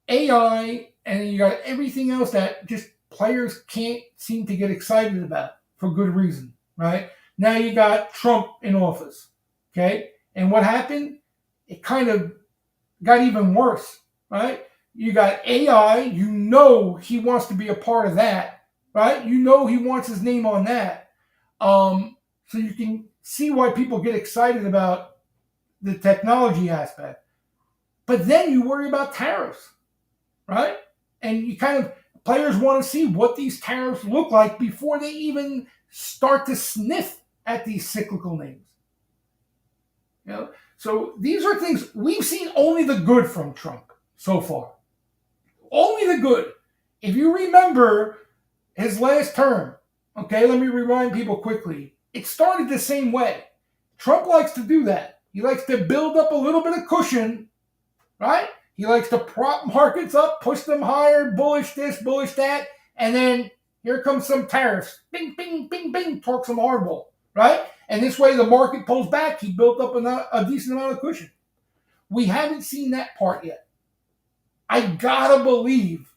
AI and you got everything else that just players can't seem to get excited about for good reason, right? Now you got Trump in office, okay? And what happened? It kind of got even worse, right? You got AI, he wants to be a part of that, right? He wants his name on that. So you can see why people get excited about the technology aspect. But then you worry about tariffs, right? And you players want to see what these tariffs look like before they even start to sniff at these cyclical names. So these are things we've seen only the good from Trump so far. Only the good. If you remember his last term, okay, let me remind people quickly. It started the same way. Trump likes to do that. He likes to build up a little bit of cushion, right? He likes to prop markets up, push them higher, bullish this, bullish that, and then here comes some tariffs. Bing, bing, bing, bing, talk some hardball, right? And this way the market pulls back. He built up a decent amount of cushion. We haven't seen that part yet. I gotta believe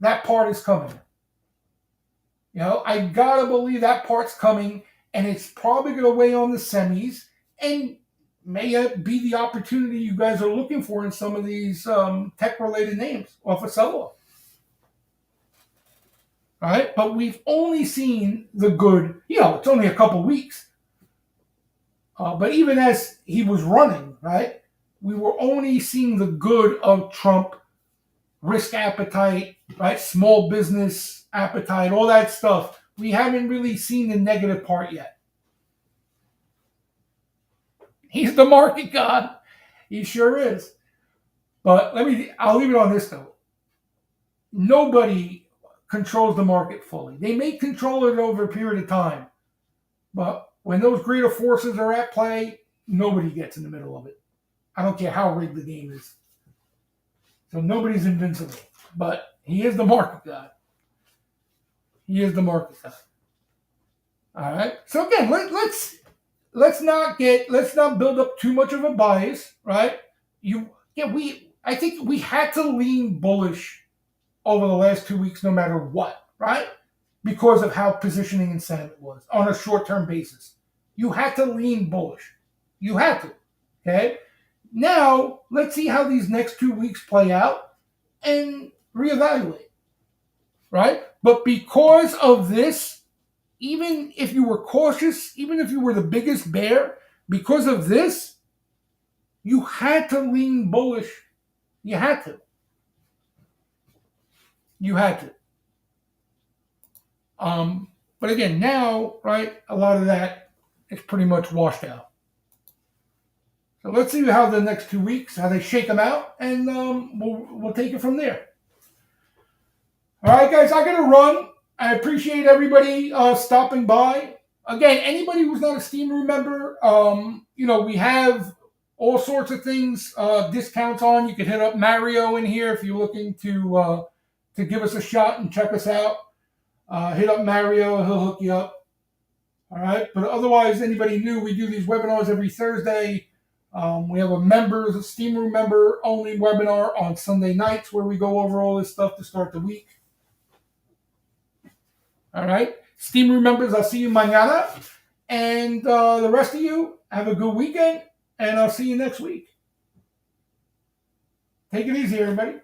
that part is coming. I gotta believe that part's coming, and it's probably going to weigh on the semis, and may be the opportunity you guys are looking for in some of these tech-related names off a sell-off. All right, but we've only seen the good. It's only a couple weeks. But even as he was running, right, we were only seeing the good of Trump, risk appetite, right, small business appetite, all that stuff. We haven't really seen the negative part yet. He's the market god. He sure is. But I'll leave it on this though. Nobody controls the market fully. They may control it over a period of time, but when those greater forces are at play, nobody gets in the middle of it. I don't care how rigged the game is. So nobody's invincible. But he is the market god. He is the market god. All right. So again, let's not build up too much of a bias, right? I think we had to lean bullish over the last 2 weeks, no matter what, right? Because of how positioning and sentiment was on a short-term basis. You had to lean bullish. You had to. Okay? Now, let's see how these next 2 weeks play out and reevaluate. Right? But because of this, even if you were cautious, even if you were the biggest bear, because of this, you had to lean bullish. You had to. You had to. But again, now, right, a lot of that is pretty much washed out. So let's see how the next 2 weeks, how they shake them out, and we'll take it from there. All right, guys, I got to run. I appreciate everybody stopping by. Again, anybody who's not a STEAMROOM member, we have all sorts of things, discounts on. You can hit up Mario in here if you're looking to give us a shot and check us out. Hit up Mario, he'll hook you up. All right, but otherwise, anybody new, we do these webinars every Thursday. We have a STEAMROOM member only webinar on Sunday nights where we go over all this stuff to start the week. All right, STEAMROOM members, I'll see you mañana. And the rest of you, have a good weekend, and I'll see you next week. Take it easy, everybody.